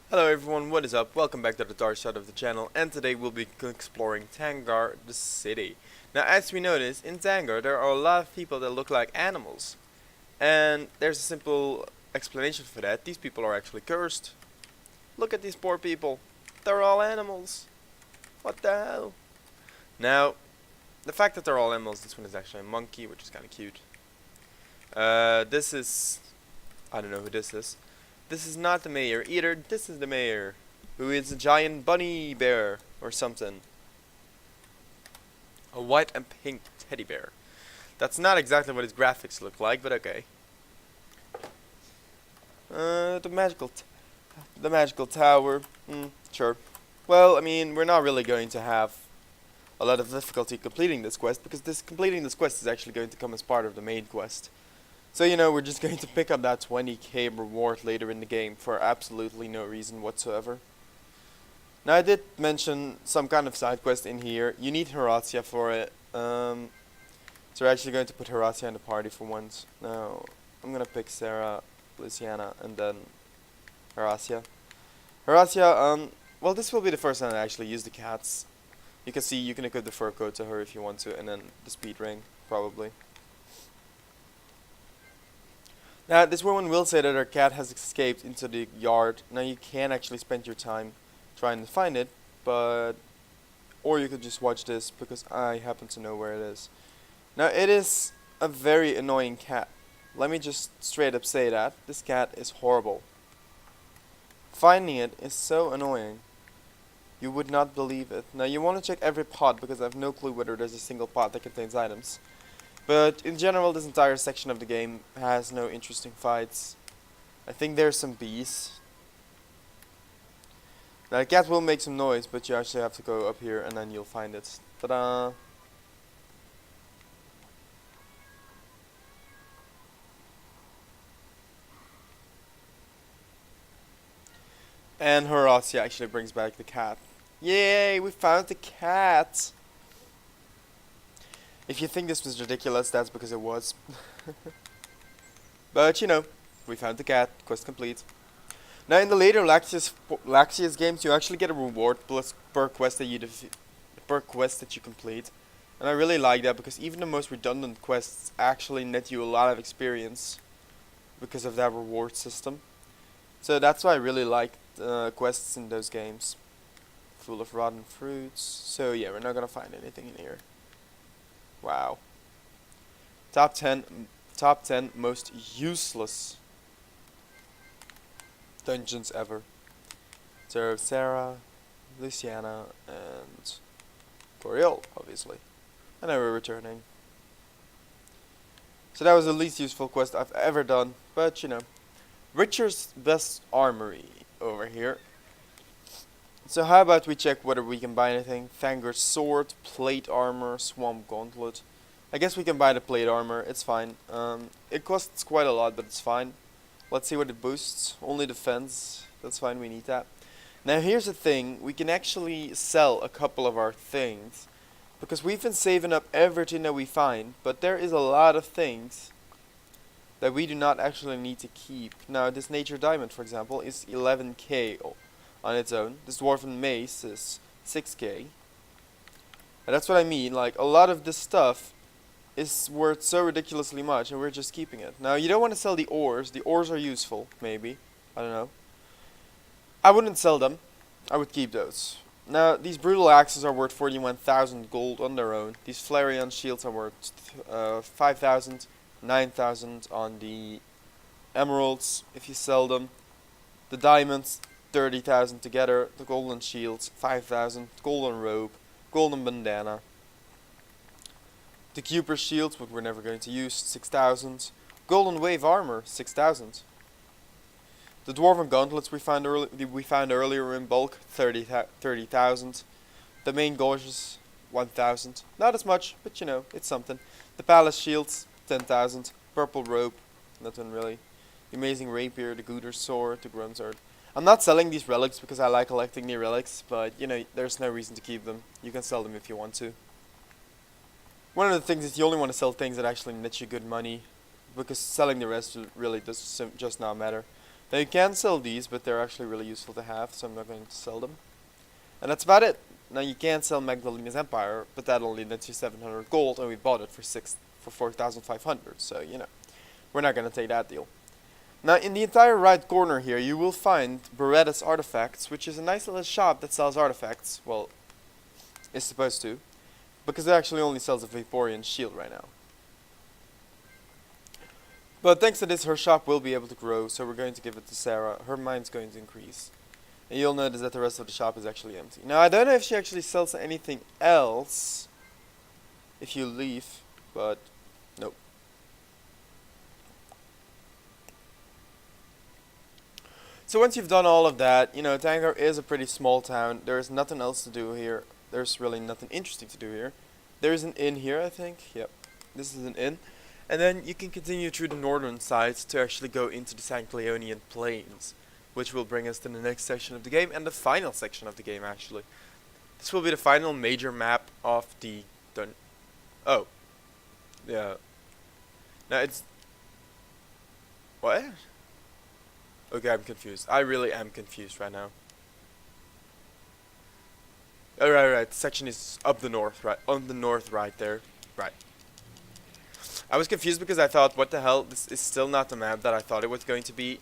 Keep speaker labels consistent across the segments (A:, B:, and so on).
A: Hello everyone, what is up? Welcome back to the Darth side of the channel, and today we'll be exploring Tangar, the city. Now, as we notice, in Tangar there are a lot of people that look like animals. And there's a simple explanation for that. These people are actually cursed. Look at these poor people. They're all animals. What the hell? Now, the fact that they're all animals, this one is actually a monkey, which is kind of cute. This is... I don't know who this is. This is not the mayor either. This is the mayor, who is a giant bunny bear or something. A white and pink teddy bear. That's not exactly what his graphics look like, but okay. The magical tower. Sure. Well, I mean, we're not really going to have a lot of difficulty completing this quest because completing this quest is actually going to come as part of the main quest. So, you know, we're just going to pick up that 20k reward later in the game for absolutely no reason whatsoever. Now, I did mention some kind of side quest in here. You need Horatia for it. So we're actually going to put Horatia in the party for once. Now, I'm going to pick Sarah, Luciana, and then Horatia. Horatia, well, this will be the first time I actually use the cats. You can see you can equip the fur coat to her if you want to, and then the speed ring, probably. Now, this woman will say that her cat has escaped into the yard. Now, you can actually spend your time trying to find it, but... Or you could just watch this, because I happen to know where it is. Now, it is a very annoying cat. Let me just straight up say that. This cat is horrible. Finding it is so annoying. You would not believe it. Now, you want to check every pot, because I have no clue whether there's a single pot that contains items. But in general, this entire section of the game has no interesting fights. I think there's some bees. Now the cat will make some noise, but you actually have to go up here and then you'll find it. Ta-da! And Horatia actually brings back the cat. Yay! We found the cat! If you think this was ridiculous, that's because it was. But, you know, we found the cat. Quest complete. Now, in the later Laxius games, you actually get a reward plus per quest that you complete. And I really like that because even the most redundant quests actually net you a lot of experience because of that reward system. So that's why I really like quests in those games. Full of rotten fruits. So yeah, we're not gonna find anything in here. Wow. Top 10 most useless dungeons ever. So Sarah, Luciana, and Coriol, obviously. And now we're returning. So that was the least useful quest I've ever done, but you know. Richard's best armory over here. So how about we check whether we can buy anything. Tanger's sword, plate armor, swamp gauntlet. I guess we can buy the plate armor, it's fine. It costs quite a lot, but it's fine. Let's see what it boosts. Only defense, that's fine, we need that. Now here's the thing, we can actually sell a couple of our things. Because we've been saving up everything that we find, but there is a lot of things that we do not actually need to keep. Now this nature diamond, for example, is 11k on its own. This dwarven mace is 6k. And that's what I mean, like a lot of this stuff is worth so ridiculously much and we're just keeping it. Now you don't want to sell the ores are useful, maybe. I don't know. I wouldn't sell them, I would keep those. Now these brutal axes are worth 41,000 gold on their own. These Flareon shields are worth 5,000, 9,000 on the emeralds if you sell them. The diamonds 30,000 together, the golden shields 5,000, golden robe, golden bandana. The Cooper shields, which we're never going to use, 6,000. Golden wave armor, 6,000. The dwarven gauntlets we found earlier in bulk, 30,000. The main gorges, 1,000. Not as much, but you know, it's something. The palace shields, 10,000. Purple robe, nothing really. The amazing rapier, the Gooder sword, the Grunzard. I'm not selling these relics because I like collecting the relics, but you know, there's no reason to keep them. You can sell them if you want to. One of the things is you only want to sell things that actually net you good money, because selling the rest really does just not matter. Now you can sell these, but they're actually really useful to have, so I'm not going to sell them. And that's about it. Now you can sell Magdalena's Empire, but that only nets you 700 gold, and we bought it for 4,500. So you know, we're not gonna take that deal. Now in the entire right corner here, you will find Barettas Artifacts, which is a nice little shop that sells artifacts. Well, it's supposed to, because it actually only sells a Vaporeon shield right now. But thanks to this, her shop will be able to grow, so we're going to give it to Sarah. Her mine's going to increase. And you'll notice that the rest of the shop is actually empty. Now, I don't know if she actually sells anything else if you leave, but nope. So once you've done all of that, you know, Tangar is a pretty small town. There's nothing else to do here. There's really nothing interesting to do here. There's an inn here, I think. Yep, this is an inn. And then you can continue through the northern side to actually go into the SankT Leonian plains, which will bring us to the next section of the game, and the final section of the game, actually. This will be the final major map of the... Oh. Yeah. Now it's... What? Okay, I'm confused. I really am confused right now. Oh, right. The section is up the north, right? On the north right there. Right. I was confused because I thought, what the hell? This is still not the map that I thought it was going to be.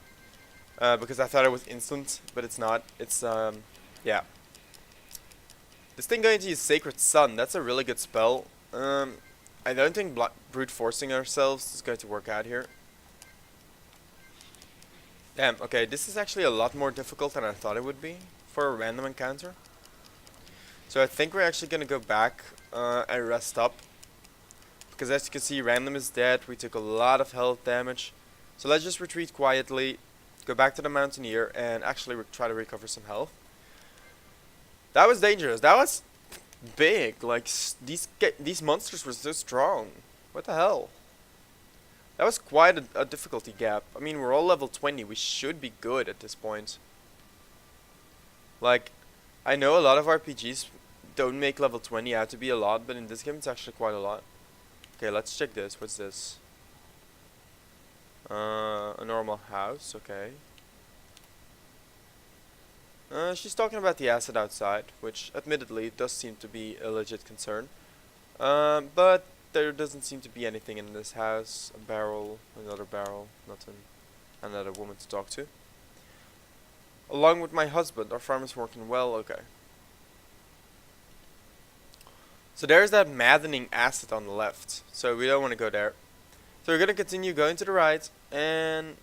A: Because I thought it was instant, but it's not. It's, yeah. This thing going to use Sacred Sun. That's a really good spell. I don't think brute forcing ourselves is going to work out here. Damn, okay, this is actually a lot more difficult than I thought it would be for a random encounter. So I think we're actually going to go back and rest up. Because as you can see, random is dead. We took a lot of health damage. So let's just retreat quietly, go back to the Mountaineer, and actually try to recover some health. That was dangerous. That was big. Like, these monsters were so strong. What the hell? That was quite a difficulty gap. I mean, we're all level 20. We should be good at this point. Like, I know a lot of RPGs don't make level 20 out to be a lot, but in this game it's actually quite a lot. Okay, let's check this. What's this? A normal house, okay. She's talking about the acid outside, which admittedly does seem to be a legit concern. But there doesn't seem to be anything in this house. A barrel, another barrel, nothing. Another woman to talk to. Along with my husband, our farm is working well, okay. So there's that maddening acid on the left, so we don't want to go there. So we're going to continue going to the right, and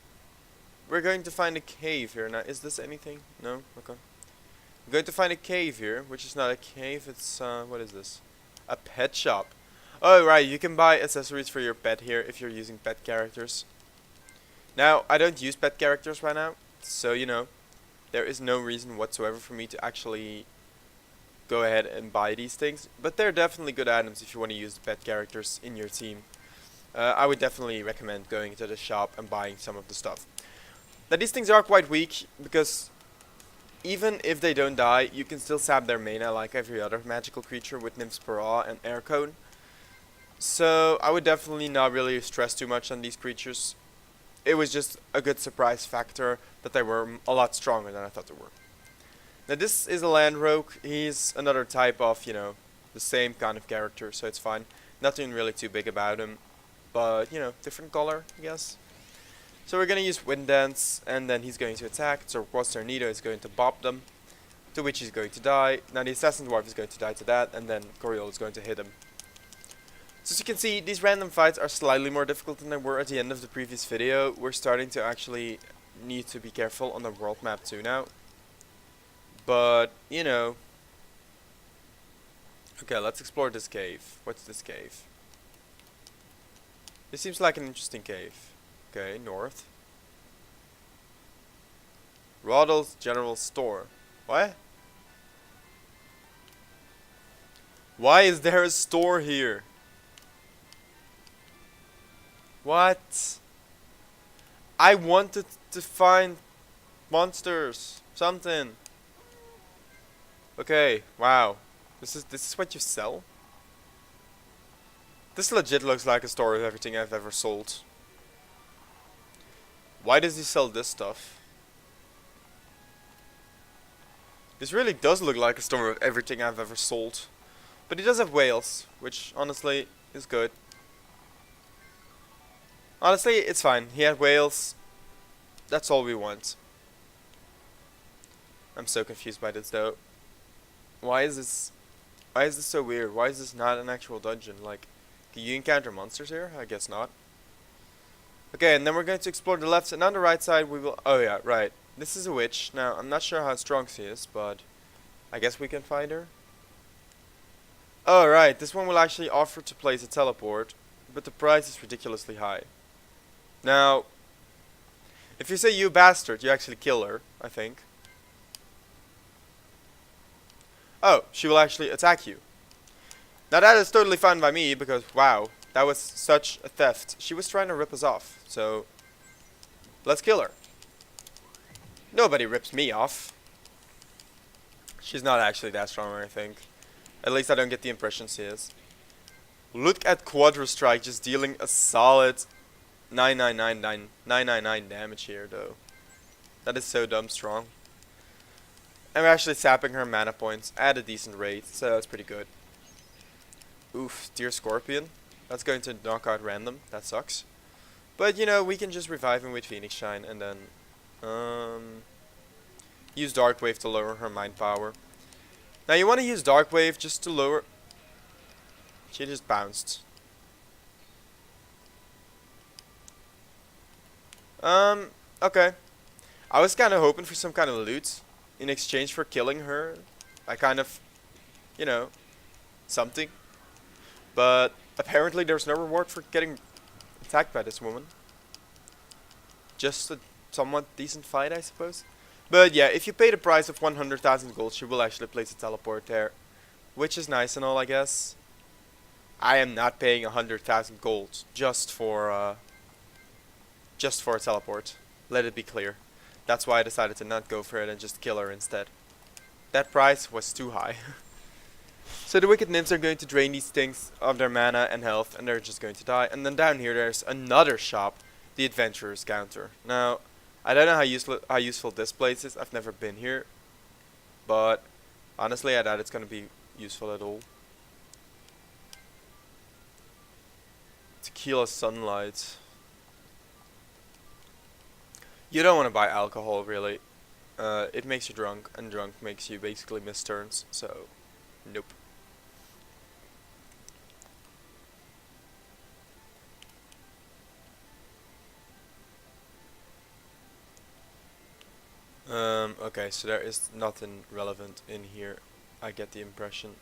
A: we're going to find a cave here. Now, is this anything? No? Okay. We're going to find a cave here, which is not a cave, it's, what is this? A pet shop. Oh, right, you can buy accessories for your pet here if you're using pet characters. Now, I don't use pet characters right now, so, you know, there is no reason whatsoever for me to actually go ahead and buy these things. But they're definitely good items if you want to use the pet characters in your team. I would definitely recommend going to the shop and buying some of the stuff. Now, these things are quite weak, because even if they don't die, you can still sap their mana like every other magical creature with Nymphspora and Air Cone. So I would definitely not really stress too much on these creatures. It was just a good surprise factor that they were a lot stronger than I thought they were. Now this is a land rogue. He's another type of, you know, the same kind of character, so it's fine. Nothing really too big about him, but, you know, different color, I guess. So we're going to use Wind Dance, and then he's going to attack. So Tornado is going to bop them, to which he's going to die. Now the Assassin Dwarf is going to die to that, and then Coriol is going to hit him. So as you can see, these random fights are slightly more difficult than they were at the end of the previous video. We're starting to actually need to be careful on the world map too now. But, you know. Okay, let's explore this cave. What's this cave? This seems like an interesting cave. Okay, north. Roddle's General Store. What? Why is there a store here? What? I wanted to find monsters. Something. Okay, wow. This is what you sell? This legit looks like a store of everything I've ever sold. Why does he sell this stuff? This really does look like a store of everything I've ever sold. But he does have whales, which honestly is good. Honestly, it's fine. He had whales. That's all we want. I'm so confused by this though. Why is this so weird? Why is this not an actual dungeon? Like, can you encounter monsters here? I guess not. Okay, and then we're going to explore the left, and on the right side we will... Oh yeah, right. This is a witch. Now, I'm not sure how strong she is, but I guess we can find her. Oh right, this one will actually offer to place a teleport, but the price is ridiculously high. Now, if you say you bastard, you actually kill her, I think. Oh, she will actually attack you. Now that is totally fine by me, because wow, that was such a theft. She was trying to rip us off, so let's kill her. Nobody rips me off. She's not actually that strong, I think. At least I don't get the impression she is. Look at Quadra Strike just dealing a solid 999 damage here, though. That is so dumb strong. And we're actually sapping her mana points at a decent rate, so that's pretty good. Oof, dear Scorpion. That's going to knock out random. That sucks. But, you know, we can just revive him with Phoenix Shine and then use Dark Wave to lower her mind power. Now, you want to use Dark Wave just to lower... She just bounced. Okay. I was kind of hoping for some kind of loot in exchange for killing her. I kind of, you know, something. But apparently there's no reward for getting attacked by this woman. Just a somewhat decent fight, I suppose. But yeah, if you pay the price of 100,000 gold, she will actually place a teleport there. Which is nice and all, I guess. I am not paying 100,000 gold just for a teleport. Let it be clear. That's why I decided to not go for it and just kill her instead. That price was too high. So the wicked nymphs are going to drain these things of their mana and health, and they're just going to die. And then down here there's another shop, the Adventurer's Counter. Now, I don't know how useful this place is. I've never been here, but honestly I doubt it's going to be useful at all. Tequila Sunlight. You don't want to buy alcohol, really. It makes you drunk, and drunk makes you basically miss turns, so nope. Okay, so there is nothing relevant in here, I get the impression.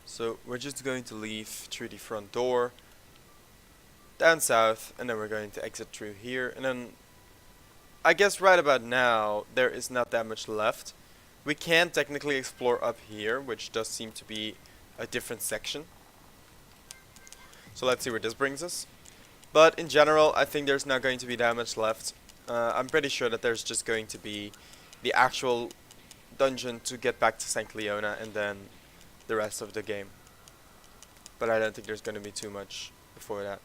A: So we're just going to leave through the front door, down south, and then we're going to exit through here, and then I guess right about now there is not that much left. We can technically explore up here, which does seem to be a different section. So let's see where this brings us. But in general, I think there's not going to be that much left. I'm pretty sure that there's just going to be the actual dungeon to get back to SankT Leona and then the rest of the game. But I don't think there's going to be too much before that.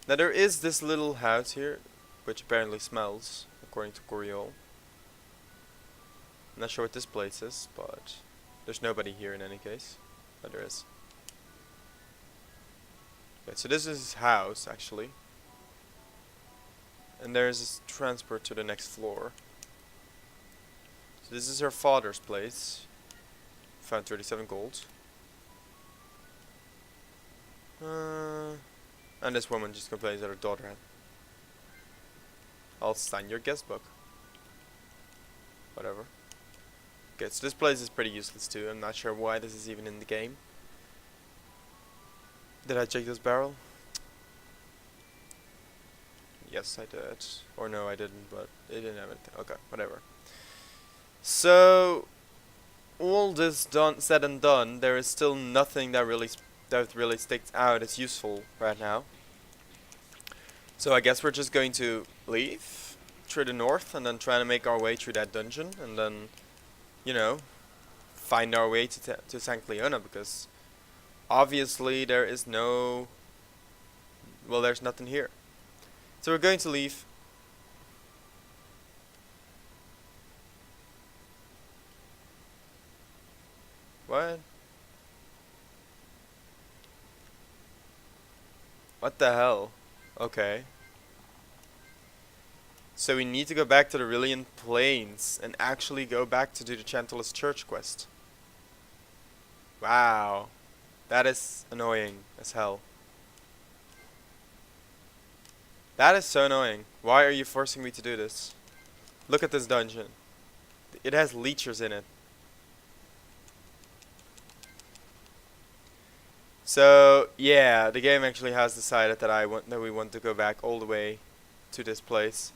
A: Now there is this little house here, which apparently smells, according to Coriol. I'm not sure what this place is, but there's nobody here in any case. But there is. Okay, so this is his house, actually. And there's this transport to the next floor. So this is her father's place. Found 37 gold. And this woman just complains that her daughter had. I'll sign your guest book. Whatever. Okay, so this place is pretty useless too. I'm not sure why this is even in the game. Did I check this barrel? Yes, I did. Or no, I didn't, but it didn't have anything. Okay, whatever. So, all this said and done, there is still nothing that really sticks out as useful right now. So I guess we're just going to leave through the north and then try to make our way through that dungeon and then, you know, find our way to SankT Leona, because obviously there is no... well, there's nothing here. So we're going to leave. What? What the hell? Okay. So we need to go back to the Rillian Plains and actually go back to do the Gentlest Church quest. Wow. That is annoying as hell. That is so annoying. Why are you forcing me to do this? Look at this dungeon. It has leechers in it. So yeah, the game actually has decided that we want to go back all the way to this place.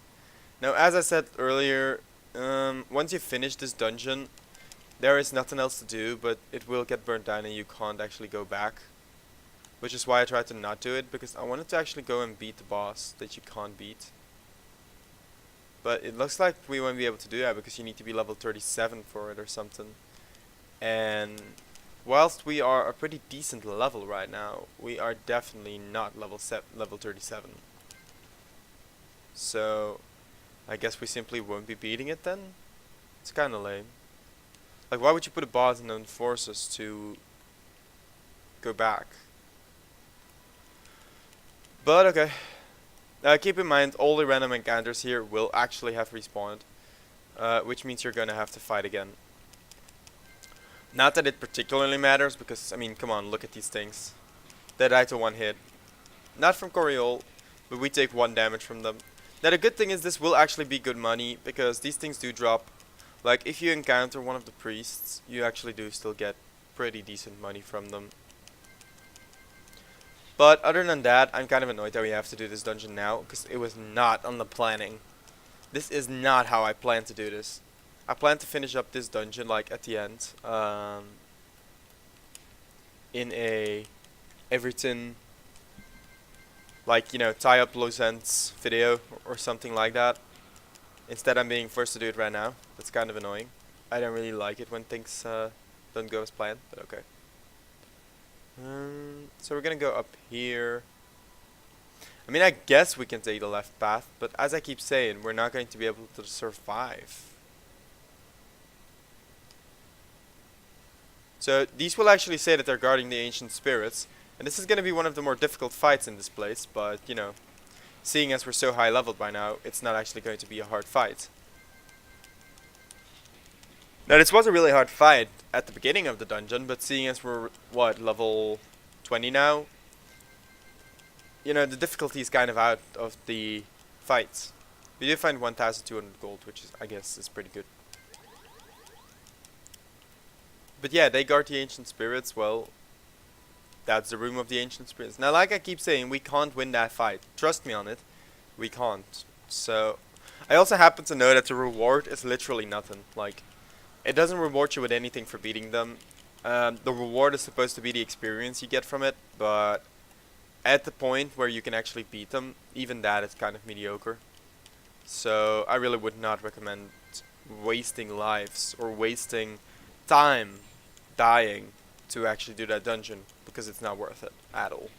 A: Now, as I said earlier, once you finish this dungeon, there is nothing else to do, but it will get burnt down and you can't actually go back. Which is why I tried to not do it, because I wanted to actually go and beat the boss that you can't beat. But it looks like we won't be able to do that because you need to be level 37 for it or something. And whilst we are a pretty decent level right now, we are definitely not level 37. So I guess we simply won't be beating it then? It's kinda lame. Like, why would you put a boss and then force us to go back? But okay. Keep in mind, all the random encounters here will actually have respawned. Which means you're gonna have to fight again. Not that it particularly matters, because, I mean, come on, look at these things. They die to one hit. Not from Coriol, but we take 1 damage from them. Now the good thing is this will actually be good money, because these things do drop. Like, if you encounter one of the priests, you actually do still get pretty decent money from them. But other than that, I'm kind of annoyed that we have to do this dungeon now, because it was not on the planning. This is not how I plan to do this. I plan to finish up this dungeon, like, at the end. In a everything, like, you know, tie up loose ends video or something like that. Instead, I'm being forced to do it right now. That's kind of annoying. I don't really like it when things don't go as planned, but okay. So we're gonna go up here. I mean, I guess we can take the left path, but as I keep saying, we're not going to be able to survive. So these will actually say that they're guarding the ancient spirits, and this is gonna be one of the more difficult fights in this place, but, you know, seeing as we're so high leveled by now, it's not actually going to be a hard fight. Now, this was a really hard fight at the beginning of the dungeon, but seeing as we're, what, level 20 now? You know, the difficulty is kind of out of the fight. We did find 1,200 gold, which is, I guess, is pretty good. But yeah, they guard the ancient spirits. Well, that's the room of the ancient spirits. Now, like I keep saying, we can't win that fight. Trust me on it. We can't. So, I also happen to know that the reward is literally nothing. Like, it doesn't reward you with anything for beating them. The reward is supposed to be the experience you get from it, but at the point where you can actually beat them, even that is kind of mediocre. So I really would not recommend wasting lives or wasting time dying to actually do that dungeon, because it's not worth it at all.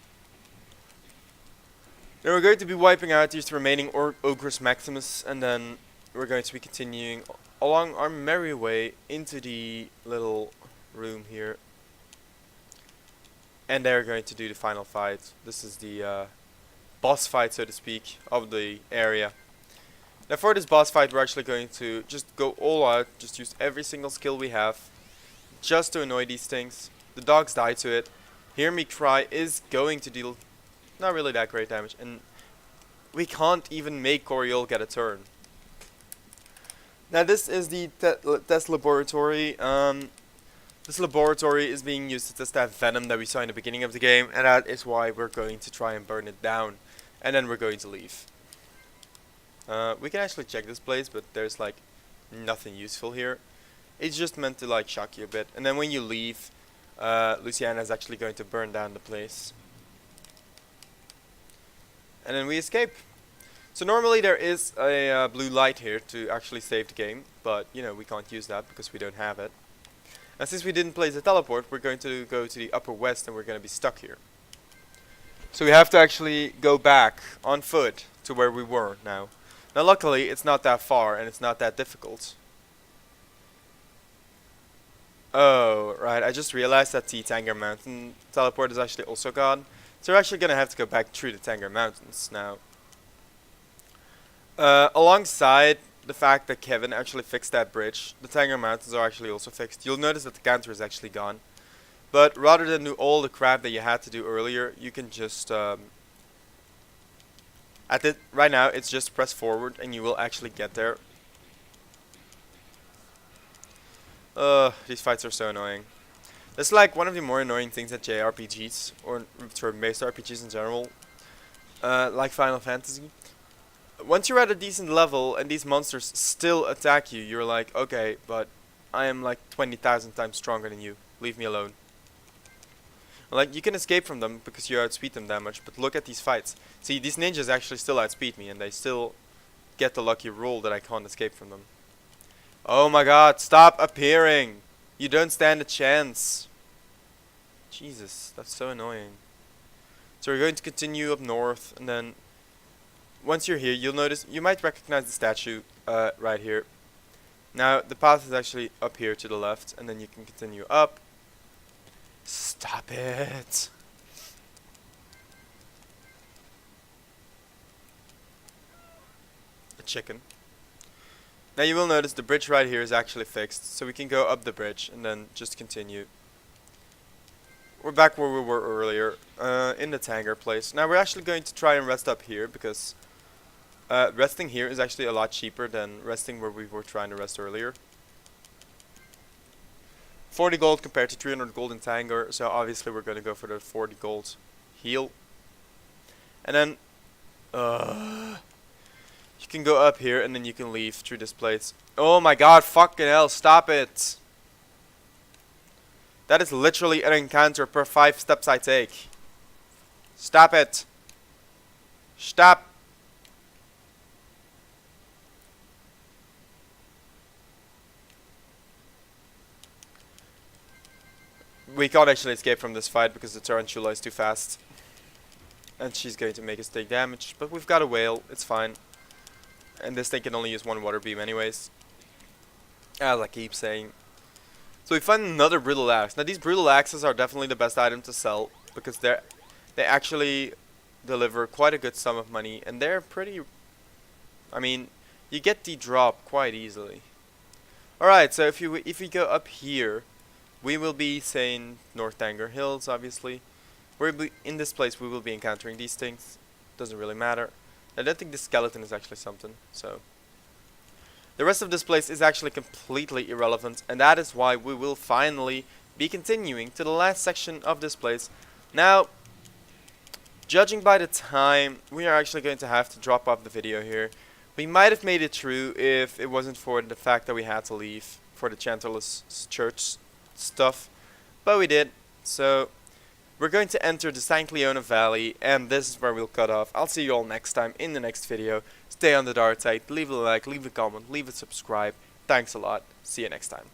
A: Now we're going to be wiping out these remaining Ogres Maximus, and then we're going to be continuing along our merry way into the little room here. And they're going to do the final fight. This is the boss fight, so to speak, of the area. Now for this boss fight, we're actually going to just go all out, just use every single skill we have, just to annoy these things. The dogs die to it. Hear Me Cry is going to deal not really that great damage, and we can't even make Coriol get a turn. Now this is the test laboratory. This laboratory is being used to test that venom that we saw in the beginning of the game, and that is why we're going to try and burn it down, and then we're going to leave. We can actually check this place, but there's like nothing useful here. It's just meant to like shock you a bit, and then when you leave, Luciana is actually going to burn down the place. And then we escape. So normally there is a blue light here to actually save the game, but you know, we can't use that because we don't have it. And since we didn't place a teleport, we're going to go to the upper west and we're going to be stuck here. So we have to actually go back on foot to where we were now. Now luckily it's not that far and it's not that difficult. Oh, right, I just realized that the Tanger Mountain teleport is actually also gone. So we're actually gonna have to go back through the Tanger Mountains now. Alongside the fact that Kevin actually fixed that bridge, the Tanger Mountains are actually also fixed. You'll notice that the counter is actually gone. But rather than do all the crap that you had to do earlier, you can just right now it's just press forward and you will actually get there. These fights are so annoying. That's like one of the more annoying things at JRPGs, or turn-based RPGs in general, like Final Fantasy. Once you're at a decent level and these monsters still attack you, you're like, okay, but I am like 20,000 times stronger than you. Leave me alone. Like, you can escape from them because you outspeed them that much, but look at these fights. See, these ninjas actually still outspeed me, and they still get the lucky roll that I can't escape from them. Oh my god, stop appearing! You don't stand a chance. Jesus, that's so annoying. So we're going to continue up north, and then once you're here, you'll notice, you might recognize the statue right here. Now, the path is actually up here to the left, and then you can continue up. Stop it! A chicken. Now you will notice the bridge right here is actually fixed, so we can go up the bridge and then just continue. We're back where we were earlier, in the Tangar place. Now we're actually going to try and rest up here, because resting here is actually a lot cheaper than resting where we were trying to rest earlier. 40 gold compared to 300 gold in Tangar, so obviously we're going to go for the 40 gold heal. And then, you can go up here and then you can leave through this place. Oh my god, fucking hell, stop it! That is literally an encounter per 5 steps I take. Stop it! Stop! We can't actually escape from this fight because the tarantula is too fast. And she's going to make us take damage. But we've got a whale, it's fine. And this thing can only use one water beam anyways. As I keep saying. So we find another brittle axe. Now these brittle axes are definitely the best item to sell, because they actually deliver quite a good sum of money, and they're pretty, I mean, you get the drop quite easily. Alright, so if we go up here, we will be saying North Tanger Hills, obviously. In this place we will be encountering these things. Doesn't really matter. I don't think the skeleton is actually something, so the rest of this place is actually completely irrelevant, and that is why we will finally be continuing to the last section of this place. Now, judging by the time, we are actually going to have to drop off the video here. We might have made it through if it wasn't for the fact that we had to leave for the Gentlest Church stuff, but we did. So we're going to enter the SankT Leonian Valley, and this is where we'll cut off. I'll see you all next time in the next video. Stay on the dark side, leave a like, leave a comment, leave a subscribe. Thanks a lot. See you next time.